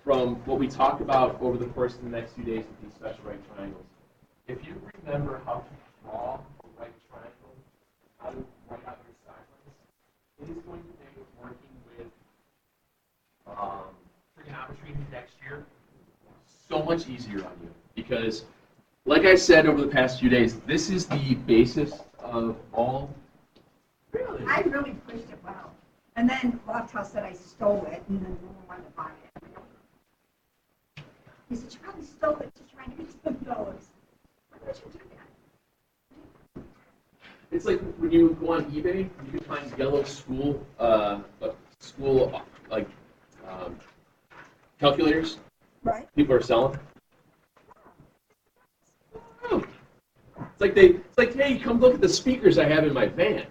from what we talk about over the course of the next few days with these special right triangles. If you remember how to draw a right triangle, how to write out your side lines, it is going to make working with trigonometry next year so much easier on you. Because, like I said over the past few days, this is the basis of all. Really? I really pushed it well. And then Lofthouse said I stole it, and then no one wanted to buy it. He said, you probably stole it just trying to get $7. Why would you do that? It's like when you go on eBay, you can find yellow school calculators. Right. People are selling. Oh. It's like, hey, come look at the speakers I have in my van.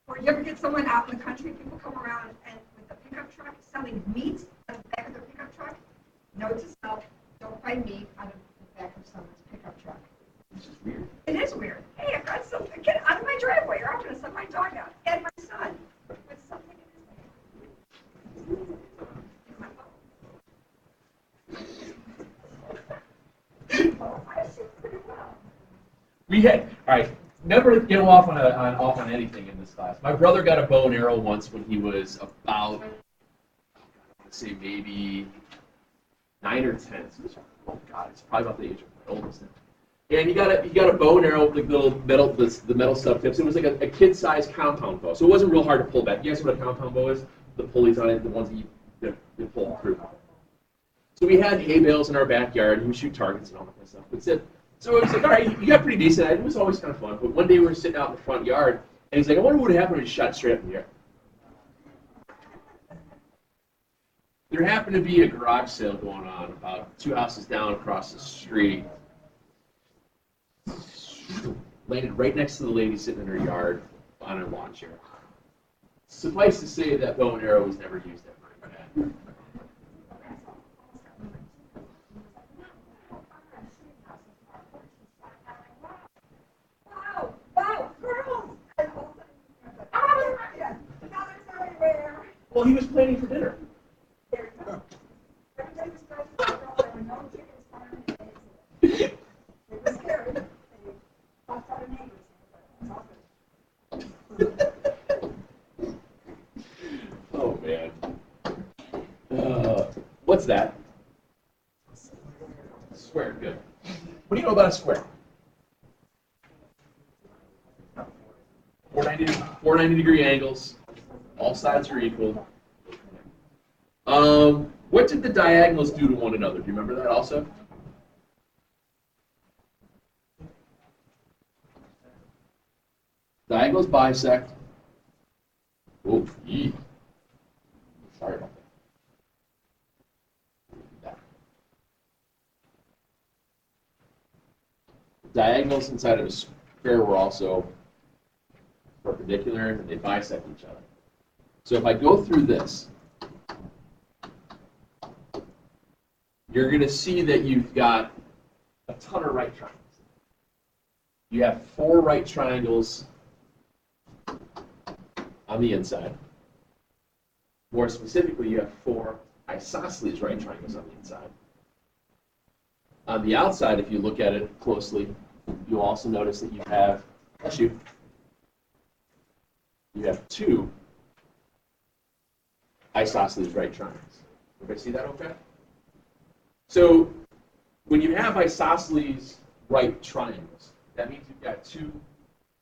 Or you ever get someone out in the country, people come around and with a pickup truck selling meat out of the back of their pickup truck? Note to self, don't buy meat out of the back of someone's pickup truck. It's just weird. It is weird. Hey, I've got something. Get out of my driveway, or I'm going to send my dog out and my son with something in his hand. Oh, I see pretty well. We had, all right, never get off on anything in this class. My brother got a bow and arrow once when he was about, let's say maybe 9 or 10. So oh God, it's probably about the age of my oldest. And he got a bow and arrow with like little metal, the metal stub tips. It was like a kid-sized compound bow, so it wasn't real hard to pull back. You guys know what a compound bow is? The pulleys on it, the ones that you pull through. So we had hay bales in our backyard, and we would shoot targets and all that kind of stuff. That's it. So it was like, all right, you got pretty decent. It was always kind of fun. But one day we were sitting out in the front yard, and he's like, I wonder what would happen if he shot straight up in the air. There happened to be a garage sale going on about 2 houses down across the street. Landed right next to the lady sitting in her yard on her lawn chair. Suffice to say that bow and arrow was never used ever again. Wow, girls! Well, he was planning for dinner. There you go. Every day this guy's a girl, there were no chickens farming eggs. It was scary. They lost out of neighbors. Oh, man. What's that? Square, good. What do you know about a square? 490-degree angles. All sides are equal. What did the diagonals do to one another? Do you remember that also? Diagonals bisect. Oh, yee. Sorry about that. Diagonals inside of a square were also perpendicular, and they bisect each other. So if I go through this, you're going to see that you've got a ton of right triangles. You have 4 right triangles on the inside. More specifically, you have 4 isosceles right triangles on the inside. On the outside, if you look at it closely, you'll also notice that you have, you have 2 isosceles right triangles. Everybody see that okay? So when you have isosceles right triangles, that means you've got 2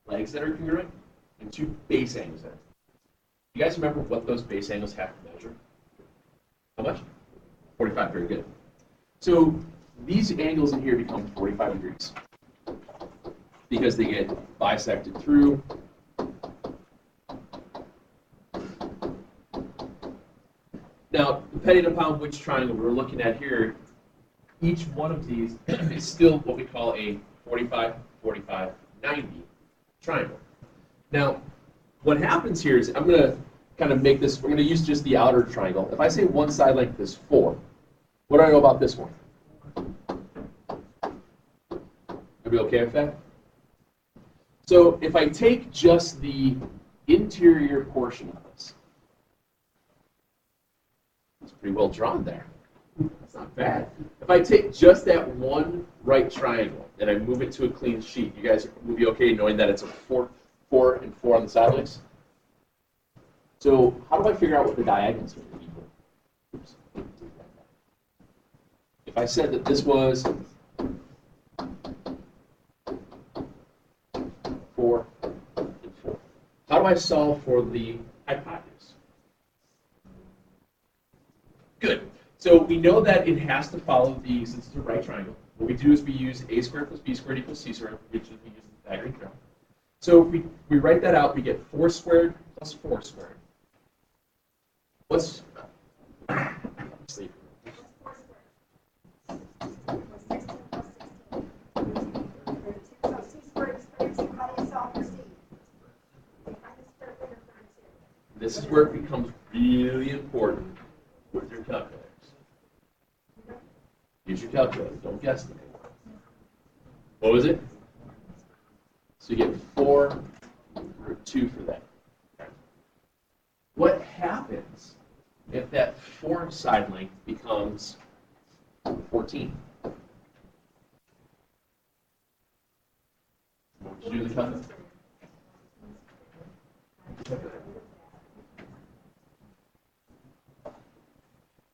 legs that are congruent and 2 base angles that are. You guys remember what those base angles have to measure? How much? 45, very good. So these angles in here become 45 degrees because they get bisected through. Now, depending upon which triangle we're looking at here, each one of these is still what we call a 45, 45, 90 triangle. Now, what happens here is I'm going to kind of make this, we're going to use just the outer triangle. If I say one side length is 4, what do I know about this one? Are we okay with that? So if I take just the interior portion of this, pretty well drawn there. That's not bad. If I take just that one right triangle and I move it to a clean sheet, you guys will be okay knowing that it's a 4, 4, and 4 on the sideways? So how do I figure out what the diagonals are going to equal? Oops. If I said that this was 4 and 4, how do I solve for the hypotenuse? Good. So we know that it has to follow the, since it's a right triangle, what we do is we use a squared plus b squared equals c squared, which is we use the Pythagorean theorem. So if we write that out, we get 4 squared plus 4 squared. What's, sleep. This is where it becomes really important with your calculators. Use your calculator, don't guess them anymore. What was it? So you get 4 root 2 for that. What happens if that 4 side length becomes 14? What would you do in the calculator?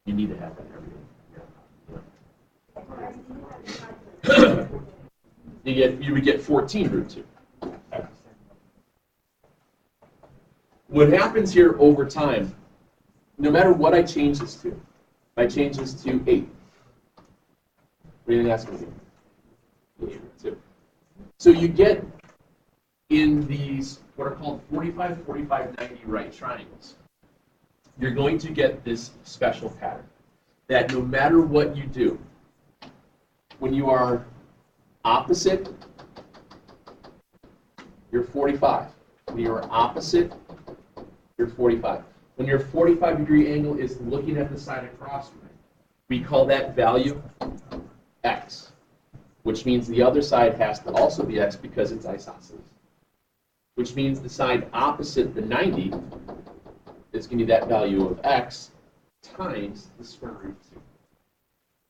You need to have that every day. You would get 14 root 2. Okay. What happens here over time, no matter what I change this to, if I change this to 8, what do you think that's going to be? 8 root 2. So you get in these what are called 45, 45, 90 right triangles, you're going to get this special pattern that no matter what you do, when you are opposite, you're 45. When you're opposite, you're 45. When your 45-degree angle is looking at the side across from it, we call that value x, which means the other side has to also be x because it's isosceles, which means the side opposite the 90 is going to be that value of x times the square root of 2.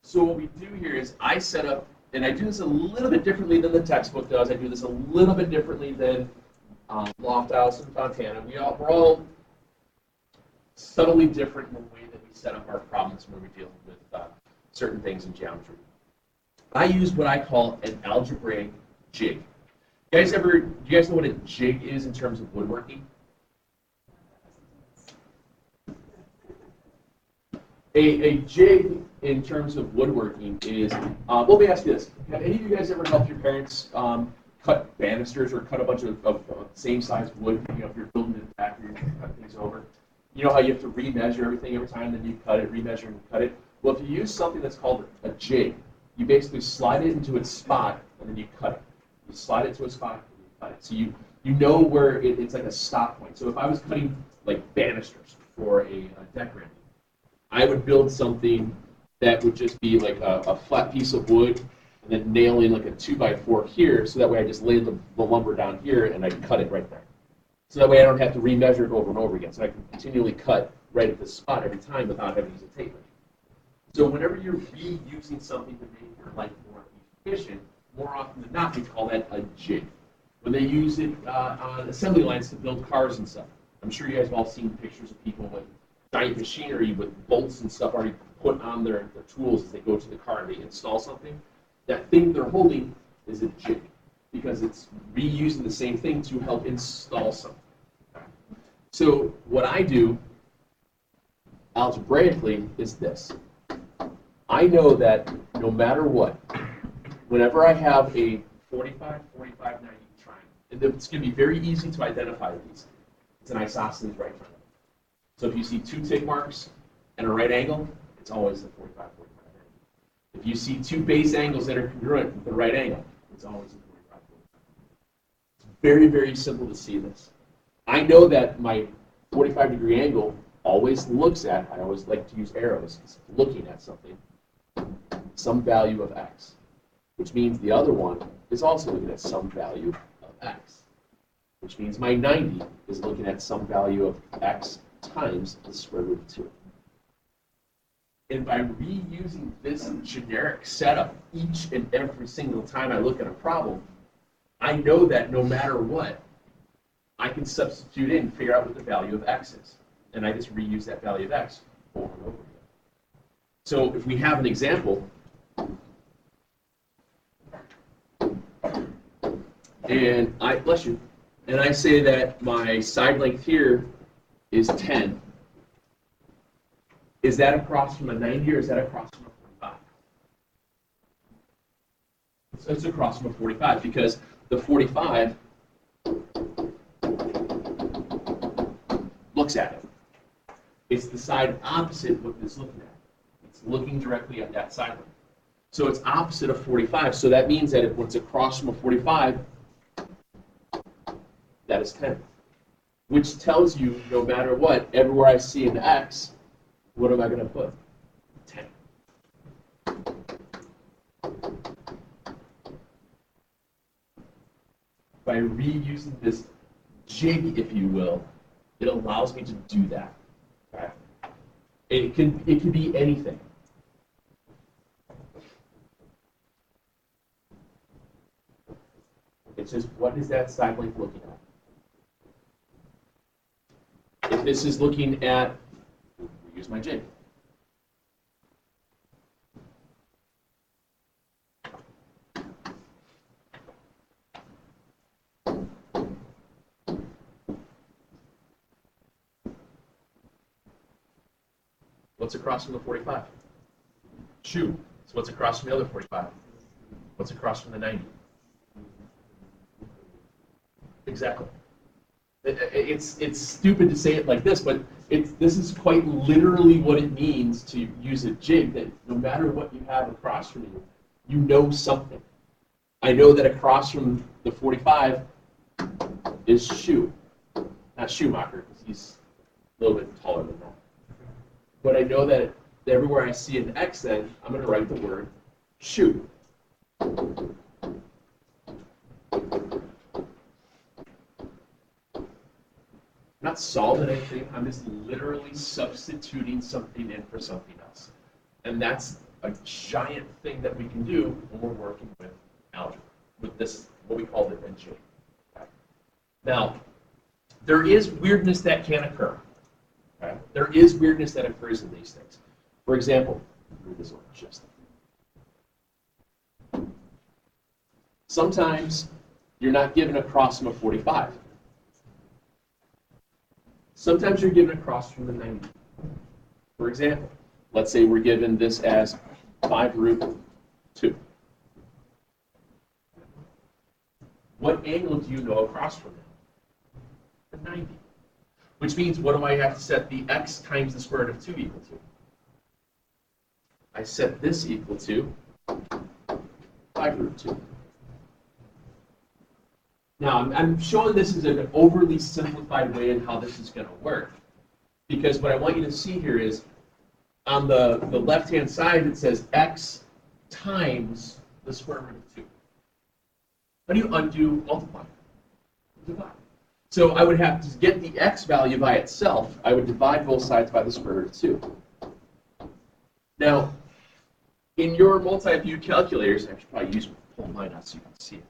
So what we do here is I set up, and I do this a little bit differently than the textbook does. I do this a little bit differently than Lofthouse and Fontana. We're all subtly different in the way that we set up our problems when we deal with certain things in geometry. I use what I call an algebraic jig. Do you guys know what a jig is in terms of woodworking? A jig in terms of woodworking is, let me ask you this. Have any of you guys ever helped your parents cut banisters or cut a bunch of same size wood? You know, if you're building a factory, you cut things over. You know how you have to remeasure everything every time, then you cut it, remeasure and cut it? Well, if you use something that's called a jig, you basically slide it into its spot and then you cut it. You slide it to a spot and you cut it. So you know where it's like a stop point. So if I was cutting like banisters for a deck ramping, I would build something that would just be like a flat piece of wood and then nail in like a 2x4 here, so that way I just lay the lumber down here and I cut it right there. So that way I don't have to remeasure it over and over again. So I can continually cut right at this spot every time without having to use a tape measure. So whenever you're reusing something to make your life more efficient, more often than not, we call that a jig. When they use it on assembly lines to build cars and stuff, I'm sure you guys have all seen pictures of people with giant machinery with bolts and stuff already put on their tools as they go to the car and they install something. That thing they're holding is a jig because it's reusing the same thing to help install something. So what I do algebraically is this. I know that no matter what, whenever I have a 45, 45, 90 triangle, and it's going to be very easy to identify these. It's an isosceles right triangle. So if you see 2 tick marks and a right angle, it's always a 45, 45, 90. If you see 2 base angles that are congruent with the right angle, it's always a 45, 45. It's very, very simple to see this. I know that my 45-degree angle always looks at, I always like to use arrows, looking at something, some value of x, which means the other one is also looking at some value of x, which means my 90 is looking at some value of x times the square root of 2. And by reusing this generic setup each and every single time I look at a problem, I know that no matter what, I can substitute in and figure out what the value of x is. And I just reuse that value of x over and over again. So if we have an example, and bless you, and I say that my side length here is 10, is that across from a 90 or is that across from a 45? It's across from a 45 because the 45 looks at it. It's the side opposite what it's looking at. It's looking directly at that side line. So it's opposite of 45. So that means that when it's across from a 45, that is 10. Which tells you, no matter what, everywhere I see an x, what am I going to put? 10. By reusing this jig, if you will, it allows me to do that. Okay? It can be anything. It's just, what is that side length looking at? If this is looking at, use my jig. What's across from the 45? Shoe. So what's across from the other 45? What's across from the 90? Exactly. It's stupid to say it like this, but this is quite literally what it means to use a jig, that no matter what you have across from you, you know something. I know that across from the 45 is Shoe. Not Schumacher, because he's a little bit taller than that. But I know that everywhere I see an X, then I'm going to write the word shoe. I'm not solving anything. I'm just literally substituting something in for something else. And that's a giant thing that we can do when we're working with algebra, with this, what we call the jig. Okay. Now, there is weirdness that can occur. Okay? There is weirdness that occurs in these things. For example, read this one just. Sometimes you're not given across from a 45. Sometimes you're given across from the 90. For example, let's say we're given this as 5√2. What angle do you know across from it? The 90. Which means, what do I have to set the x times the square root of 2 equal to? I set this equal to 5√2. Now, I'm showing this as an overly simplified way in how this is going to work. Because what I want you to see here is, on the left-hand side, it says x times the square root of 2. How do you undo multiply? Divide. So I would have to get the x value by itself. I would divide both sides by the square root of 2. Now, in your multi-view calculators, I should probably pull mine out so you can see it.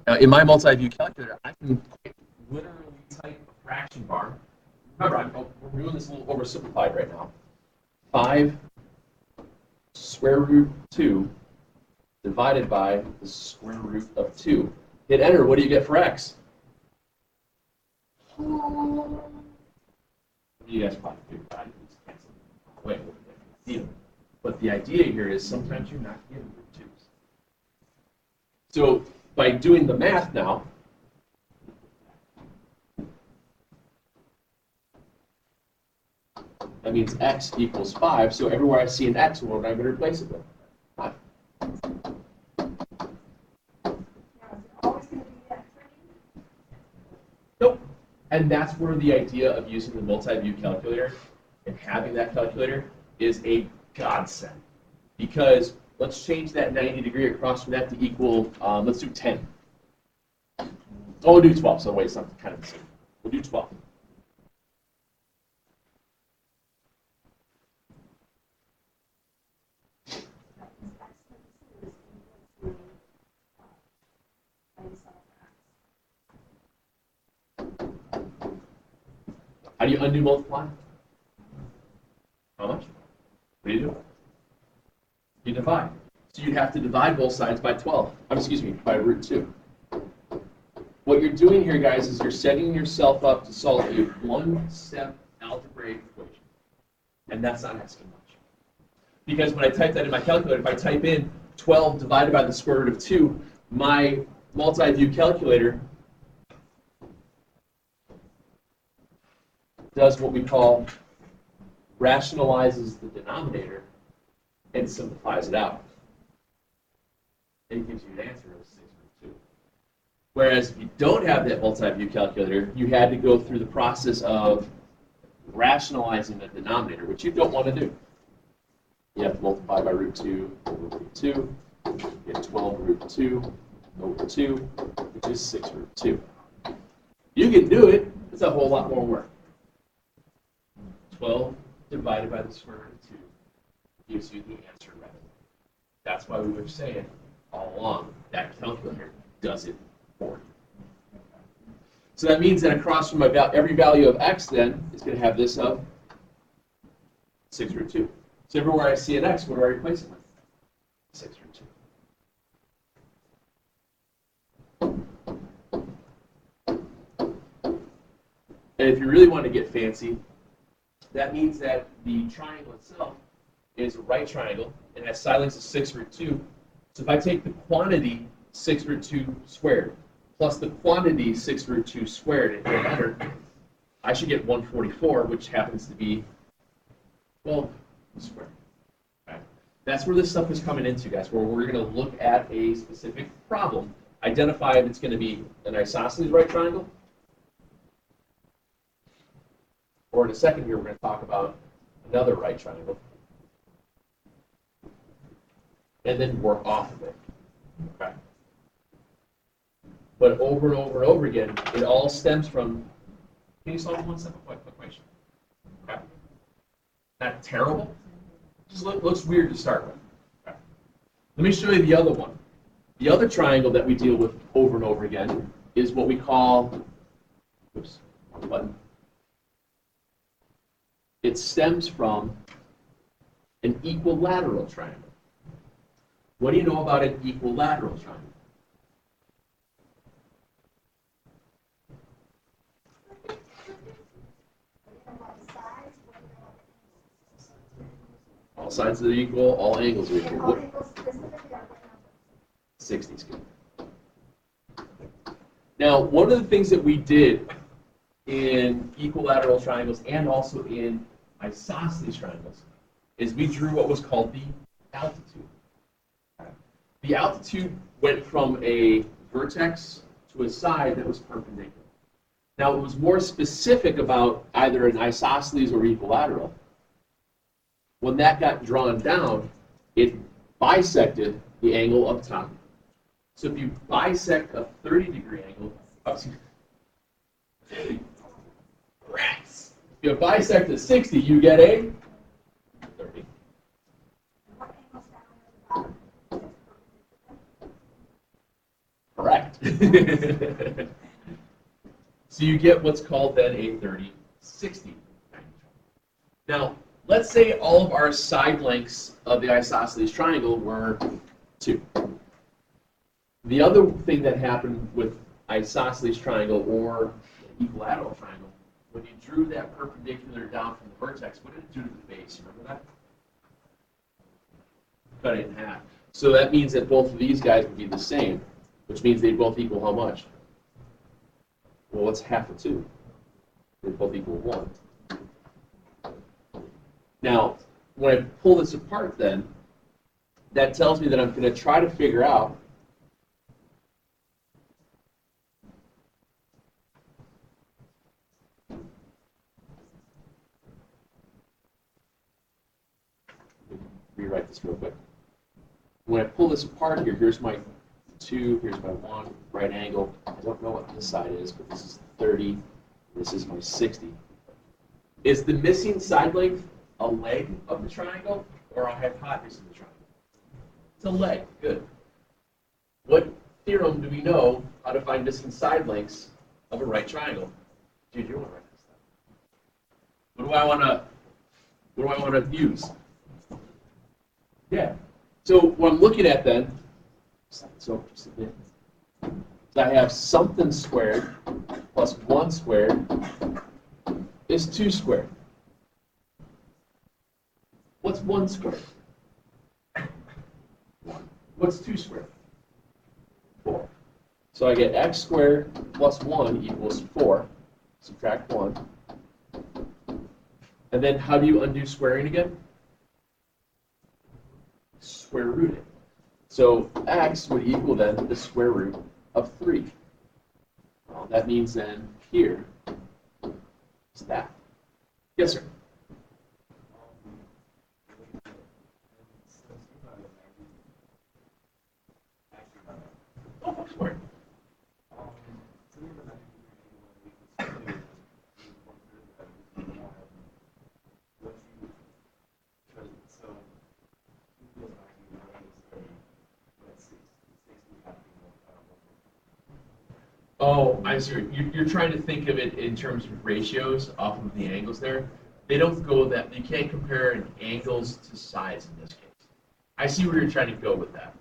Now, in my multi-view calculator, I can literally type a fraction bar. Remember, we're doing this a little oversimplified right now. 5 square root 2 divided by the square root of 2. Hit enter. What do you get for x? You guys probably figured out. Wait, but the idea here is sometimes you're not given root 2s. So by doing the math now, that means x equals 5. So everywhere I see an x, what am I going to replace it with? 5. Nope. And that's where the idea of using the multi-view calculator and having that calculator is a godsend. Because let's change that 90 degree across from that to equal, let's do 10. Oh, we'll do 12, so wait, something kind of the same. We'll do 12. How do you undo multiply? How much? What do you do? You divide. So you'd have to divide both sides by 12. Excuse me, by root 2. What you're doing here, guys, is you're setting yourself up to solve a one-step algebraic equation. And that's not asking much. Because when I type that in my calculator, if I type in 12 divided by the square root of 2, my multi-view calculator does what we call rationalizes the denominator and simplifies it out. And it gives you an answer of 6 root 2. Whereas if you don't have that multi-view calculator, you had to go through the process of rationalizing the denominator, which you don't want to do. You have to multiply by root 2 over root 2, get 12 root 2 over 2, which is 6 root 2. You can do it, it's a whole lot more work. 12 divided by the square root of 2 gives you the answer right. That's why we were saying all along that calculator does it for you. So that means that across from every value of x then is going to have this of 6 root 2. So everywhere I see an x, what do I replace it with? 6 root 2. And if you really want to get fancy, that means that the triangle itself is a right triangle and has side lengths of 6 root 2. So if I take the quantity 6 root 2 squared plus the quantity 6 root 2 squared and hit enter, I should get 144, which happens to be 12 squared. Right. That's where this stuff is coming into, guys, where we're going to look at a specific problem, identify if it's going to be an isosceles right triangle, or in a second here, we're going to talk about another right triangle, and then work off of it. Okay. But over and over and over again, it all stems from, can you solve one simple equation? Okay. Not terrible, just looks weird to start with. Okay. Let me show you the other one. The other triangle that we deal with over and over again is what we call, oops, wrong button. It stems from an equilateral triangle. What do you know about an equilateral triangle? All sides are equal, all angles are equal. 60 is good. Now, one of the things that we did in equilateral triangles and also in isosceles triangles is we drew what was called the altitude. The altitude went from a vertex to a side that was perpendicular. Now, it was more specific about either an isosceles or equilateral. When that got drawn down, it bisected the angle up top. So if you bisect a 30-degree angle, rats. If you bisect a 60, you get a 30. Correct. So you get what's called then a 30-60. Now, let's say all of our side lengths of the isosceles triangle were 2. The other thing that happened with isosceles triangle or equilateral triangle, when you drew that perpendicular down from the vertex, what did it do to the base? Remember that? Cut it in half. So that means that both of these guys would be the same, which means they both equal how much? Well, what's half of 2? They both equal 1. Now, when I pull this apart then, that tells me that I'm going to try to figure out rewrite this real quick. When I pull this apart here, here's my 2, here's my 1, right angle. I don't know what this side is, but this is 30, this is my 60. Is the missing side length a leg of the triangle or a hypotenuse of the triangle? It's a leg, good. What theorem do we know how to find missing side lengths of a right triangle? Dude, you want to write this down. What do I want to use? Yeah. So what I'm looking at then, so I have something squared plus 1 squared is 2 squared. What's 1 squared? 1. What's 2 squared? 4. So I get x squared plus 1 equals 4. Subtract 1. And then how do you undo squaring again? Square root it. So x would equal then the square root of 3. Well, that means then here is that. Yes, sir. Oh, sorry. Oh, I see. You're trying to think of it in terms of ratios off of the angles there. They don't go that, you can't compare angles to sides in this case. I see where you're trying to go with that.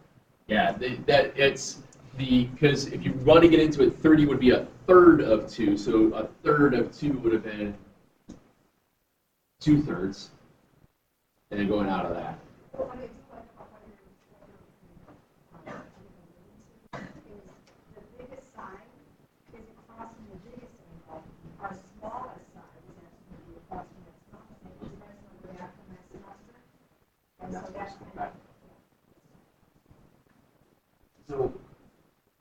Yeah, because if you want to get into it, 30 would be a third of 2, so a third of 2 would have been 2/3, and then going out of that. So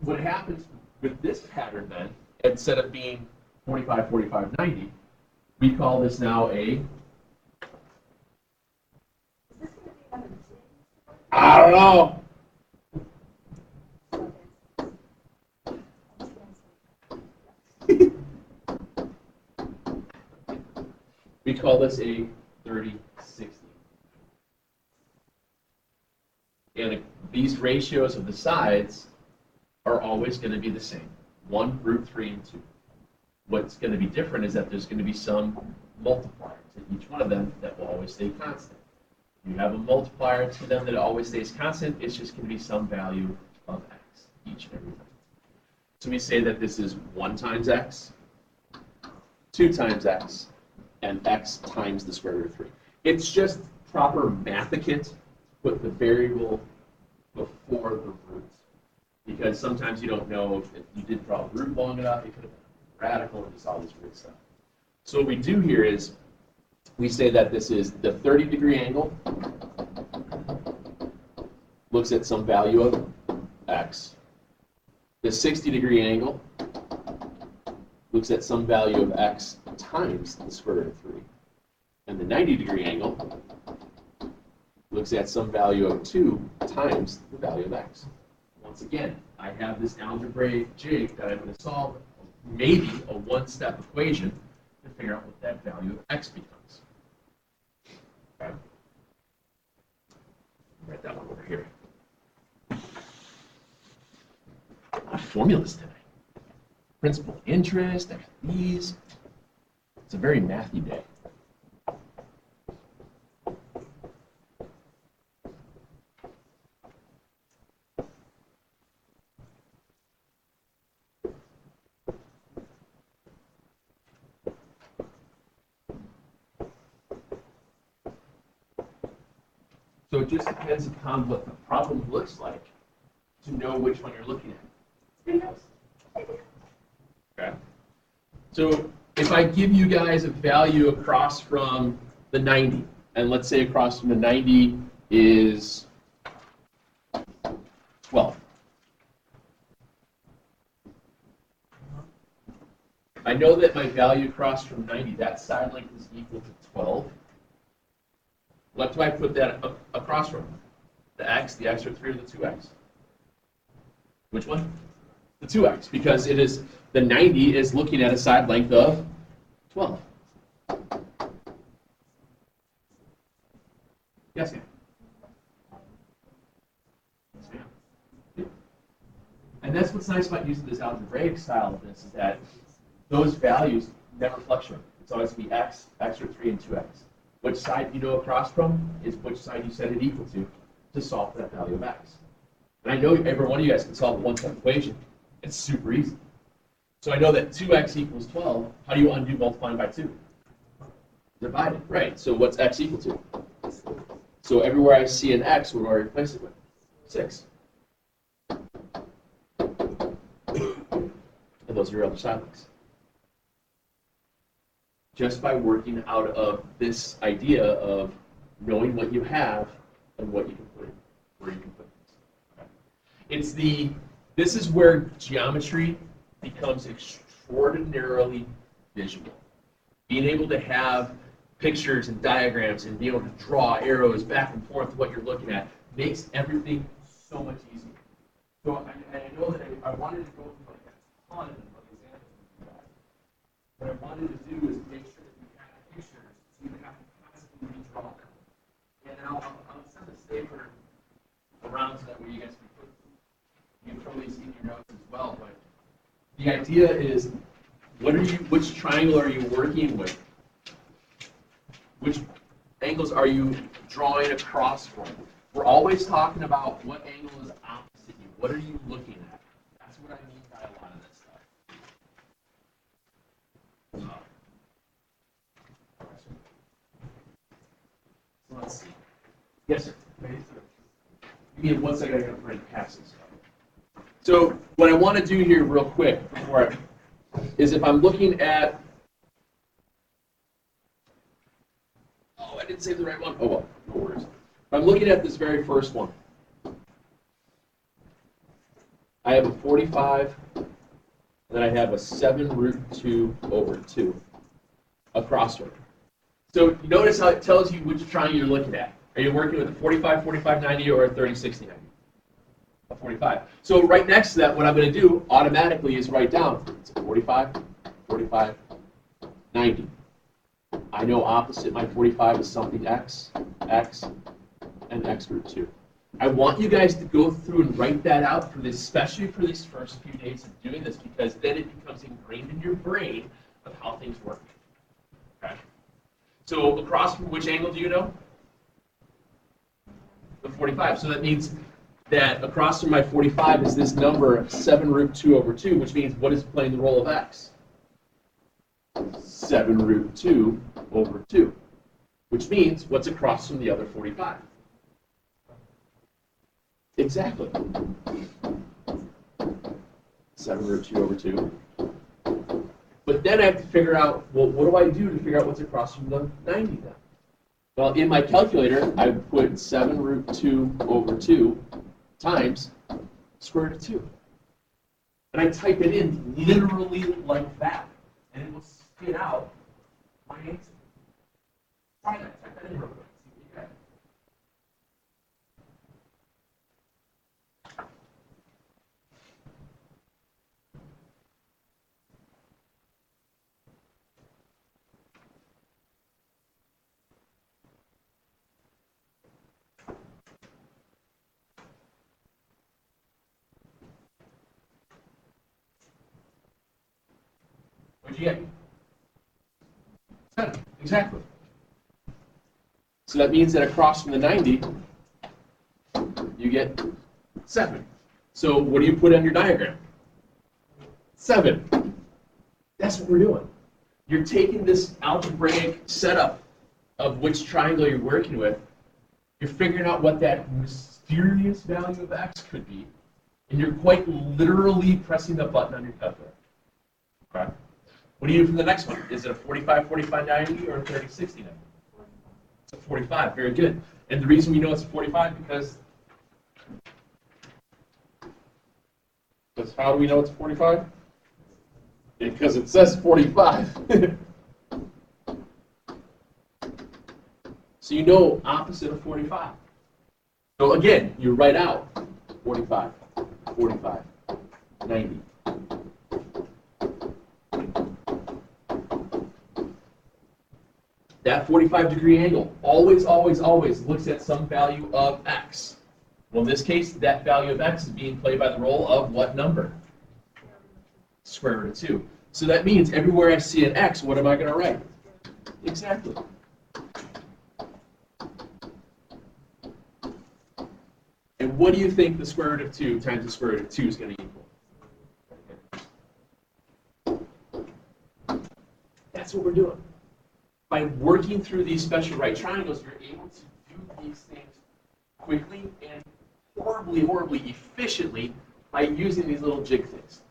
what happens with this pattern then, instead of being 45, 45, 90, we call this now a, I don't know. We call this a 30/60. And these ratios of the sides are always going to be the same, 1√3 and 2. What's going to be different is that there's going to be some multiplier to each one of them that will always stay constant. If you have a multiplier to them that always stays constant, it's just going to be some value of x each and every time. So we say that this is 1 times x, 2 times x, and x times the square root of 3. It's just proper mathicant to put the variable before the root. Because sometimes you don't know if you did draw the root long enough, it could have been radical and just all this weird stuff. So what we do here is we say that this is the 30-degree angle looks at some value of x. The 60-degree angle looks at some value of x times the square root of 3. And the 90-degree angle looks at some value of 2 times the value of x. Once again, I have this algebraic jig that I'm going to solve maybe a one-step equation to figure out what that value of x becomes. Okay. Write that one over here. Formulas today. Principal interest, I got these. It's a very mathy day. So it just depends upon what the problem looks like to know which one you're looking at. Okay. So if I give you guys a value across from the 90, and let's say across from the 90 is 12. I know that my value across from 90, that side length is equal to 12. What do I put that across from? The x root 3, or the 2x? Which one? The 2x, because it is the 90 is looking at a side length of 12. Yes, ma'am. Yes, ma'am. And that's what's nice about using this algebraic style of this, is that those values never fluctuate. It's always going to be x root 3, and 2x. Which side you know across from is which side you set it equal to solve for that value of x. And I know every one of you guys can solve a one-step equation. It's super easy. So I know that 2x equals 12. How do you undo multiplying by 2? Divide it, right. So what's x equal to? So everywhere I see an x, what do I replace it with? 6. And those are your other side lengths. Just by working out of this idea of knowing what you have and what you can put in, where you can put things. Okay. This is where geometry becomes extraordinarily visual. Being able to have pictures and diagrams and be able to draw arrows back and forth what you're looking at makes everything so much easier. So I know that I wanted to go through like a ton of examples. What I wanted to do is make sure that you have pictures so you have to constantly redraw them. And I'll send a stapler around so that way you guys can throw these in your notes as well. But the idea is, which triangle are you working with? Which angles are you drawing across from? We're always talking about what angle is opposite you. What are you looking at? That's what I mean by a lot of this stuff. So let's see. Yes, sir. Give me 1 second. I gotta print passes. So what I want to do here, real quick, is if I'm looking at. Oh, I didn't save the right one. Oh well, no worries. If I'm looking at this very first one, I have a 45, and then I have a 7 root 2 over 2 across from it. So you notice how it tells you which triangle you're looking at. Are you working with a 45, 45, 90, or a 30, 60, 90? A 45. So right next to that, what I'm going to do automatically is write down, it's a 45, 45, 90. I know opposite my 45 is something x, x, and x root 2. I want you guys to go through and write that out, for this, especially for these first few days of doing this, because then it becomes ingrained in your brain of how things work. Okay? So across from which angle do you know? The 45. So that means that across from my 45 is this number 7 root 2 over 2, which means what is playing the role of x? 7 root 2 over 2, which means what's across from the other 45? Exactly. 7 root 2 over 2. But then I have to figure out, well, what do I do to figure out what's across from the 90 then? Well, in my calculator, I put 7 root 2 over 2 times square root of 2. And I type it in literally like that, and it will spit out my answer. Try that. Type that in real quick. See what you get. What'd you get? 7. Exactly. So that means that across from the 90, you get 7. So what do you put on your diagram? 7. That's what we're doing. You're taking this algebraic setup of which triangle you're working with, you're figuring out what that mysterious value of x could be, and you're quite literally pressing the button on your calculator. Okay? What do you do for the next one? Is it a 45, 45, 90, or a 30, 60, 90? It's a 45. Very good. And the reason we know it's a 45 because how do we know it's 45? Because it says 45. So you know opposite of 45. So again, you write out 45, 45, 90. That 45-degree angle always, always, always looks at some value of x. Well, in this case, that value of x is being played by the role of what number? Square root of 2. So that means everywhere I see an x, what am I going to write? Exactly. And what do you think the square root of 2 times the square root of 2 is going to equal? That's what we're doing. By working through these special right triangles, you're able to do these things quickly and horribly, horribly efficiently by using these little jig things.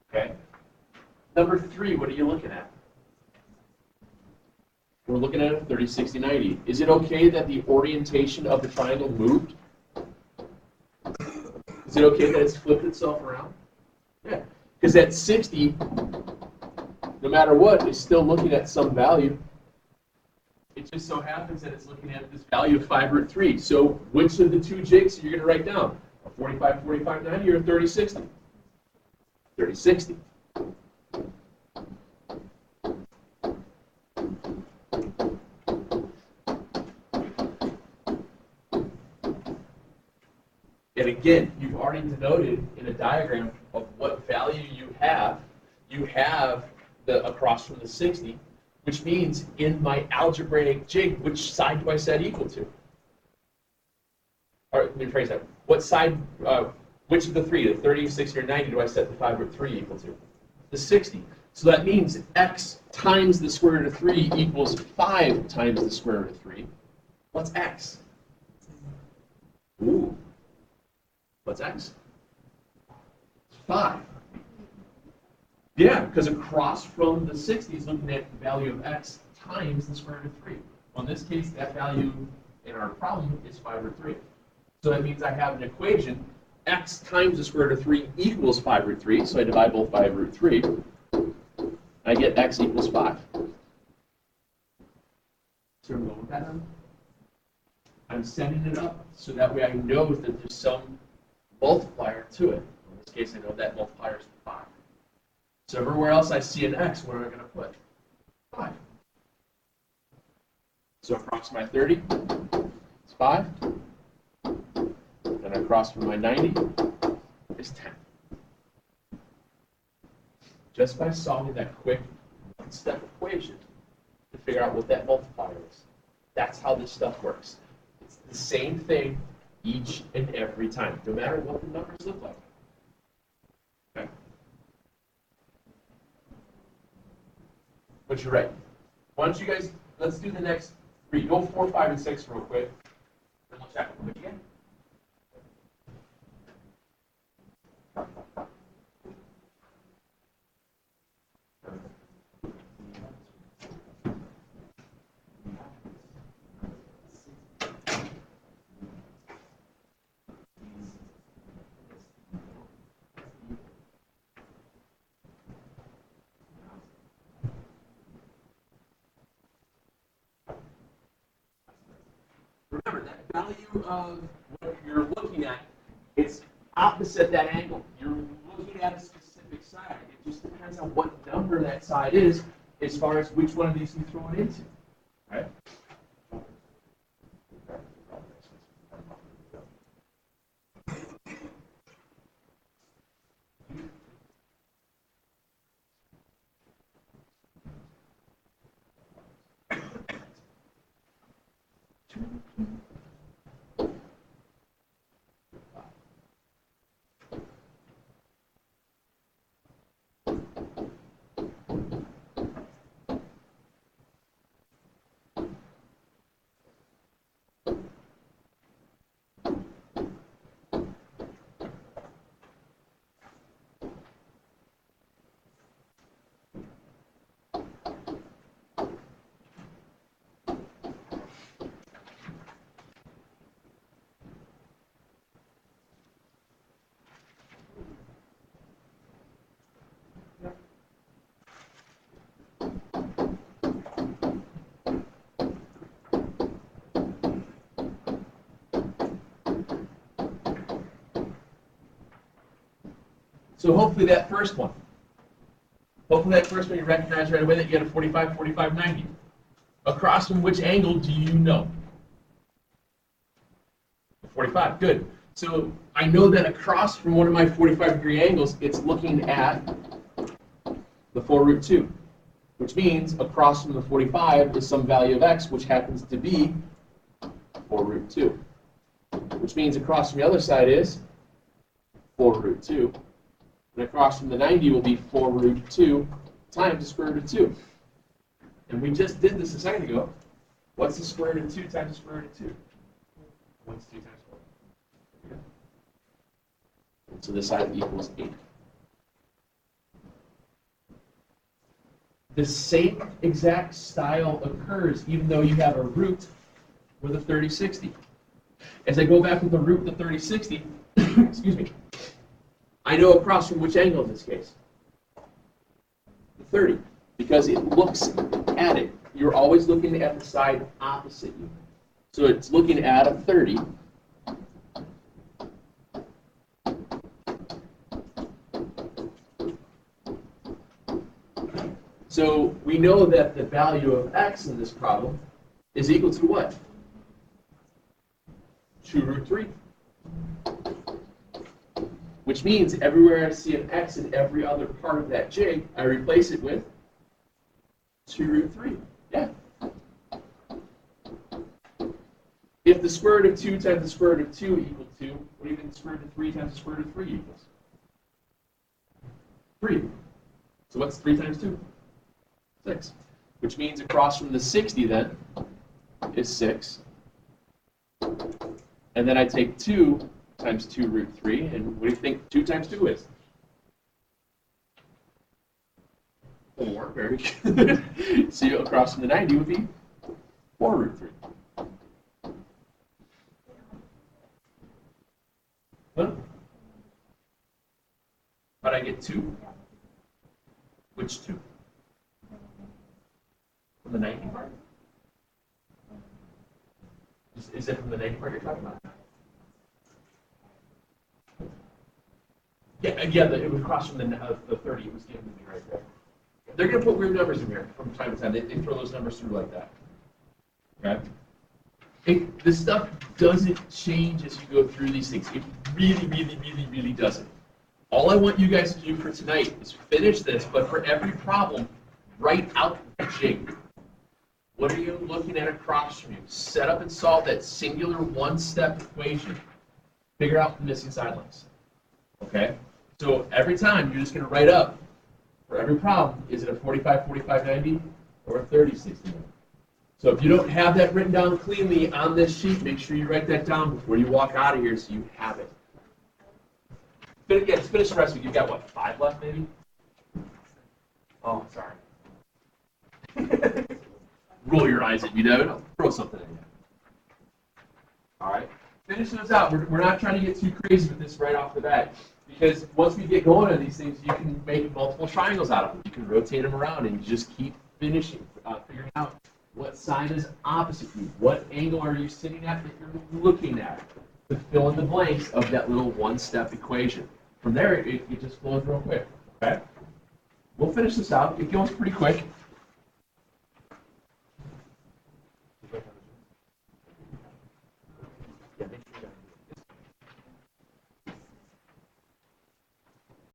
Okay? Number 3, what are you looking at? We're looking at a 30, 60, 90. Is it okay that the orientation of the triangle moved? Is it okay that it's flipped itself around? Yeah. Because that 60, no matter what, is still looking at some value. It just so happens that it's looking at this value of 5 root 3. So which of the two jigs are you going to write down? A 45, 45, 90 or a 30, 60? 30, 60. And again, you've already denoted in a diagram of what value you have. You have the across from the 60, which means in my algebraic jig, which side do I set equal to? Or let me phrase that. What side, which of the three, the 30, 60, or 90, do I set the 5 root 3 equal to? The 60. So that means x times the square root of 3 equals 5 times the square root of 3. What's x? Ooh. What's x? 5. Yeah, because across from the 60 is looking at the value of x times the square root of 3. Well, in this case, that value in our problem is 5 root 3. So that means I have an equation, x times the square root of 3 equals 5 root 3. So I divide both by root 3. I get x equals 5. So I'm going with that now? I'm setting it up so that way I know that there's some multiplier to it. In this case, I know that multiplier is 5. So everywhere else I see an x, what am I going to put? 5. So across my 30, it's 5. And across from my 90 is 10. Just by solving that quick one-step equation to figure out what that multiplier is. That's how this stuff works. It's the same thing each and every time, no matter what the numbers look like. Okay? But you're right. Why don't you guys, let's do the next 3. Go 4, 5, and 6 real quick. Then we'll check them again. Remember, that value of what you're looking at, it's opposite that angle. You're looking at a specific side. It just depends on what number that side is as far as which one of these you throw it into. Right? So hopefully that first one you recognize right away that you get a 45, 45, 90. Across from which angle do you know? 45, good. So I know that across from one of my 45-degree angles, it's looking at the 4 root 2, which means across from the 45 is some value of x, which happens to be 4 root 2, which means across from the other side is 4 root 2. And across from the 90 will be 4 root 2 times the square root of 2. And we just did this a second ago. What's the square root of 2 times the square root of 2? What's 2 times 4? And so this side equals 8. The same exact style occurs even though you have a root with a 30-60. As I go back with the root with the 30-60, excuse me, I know across from which angle in this case? The 30, because it looks at it. You're always looking at the side opposite you. So it's looking at a 30. So we know that the value of x in this problem is equal to what? 2 root 3. Which means everywhere I see an x in every other part of that jig, I replace it with 2 root 3. Yeah. If the square root of 2 times the square root of 2 equals 2, what do you think the square root of 3 times the square root of 3 equals? 3. So what's 3 times 2? 6. Which means across from the 60 then is 6. And then I take 2 times 2 root 3, and what do you think 2 times 2 is? 4, very good. So across from the 90 would be 4 root 3. Huh? How'd I get 2? Which 2? From the 90 part? Is it from the 90 part you're talking about? Yeah, it was across from the 30. It was given to me right there. They're going to put weird numbers in here from time to time. They throw those numbers through like that. Okay? This stuff doesn't change as you go through these things. It really, really, really, really doesn't. All I want you guys to do for tonight is finish this, but for every problem, write out the jig. What are you looking at across from you? Set up and solve that singular one-step equation. Figure out the missing side lengths. Okay? So every time, you're just going to write up, for every problem, is it a 45, 45, 90, or a 30, 60? So if you don't have that written down cleanly on this sheet, make sure you write that down before you walk out of here so you have it. Yeah, just finish the rest of it. You've got, what, 5 left, maybe? Oh, sorry. Roll your eyes at me, Devin. I'll throw something at you. All right? Finish those out. We're not trying to get too crazy with this right off the bat. Because once we get going on these things, you can make multiple triangles out of them. You can rotate them around and you just keep finishing, figuring out what side is opposite you. What angle are you sitting at that you're looking at? To fill in the blanks of that little one-step equation. From there, it just flows real quick. Okay? We'll finish this out. It goes pretty quick.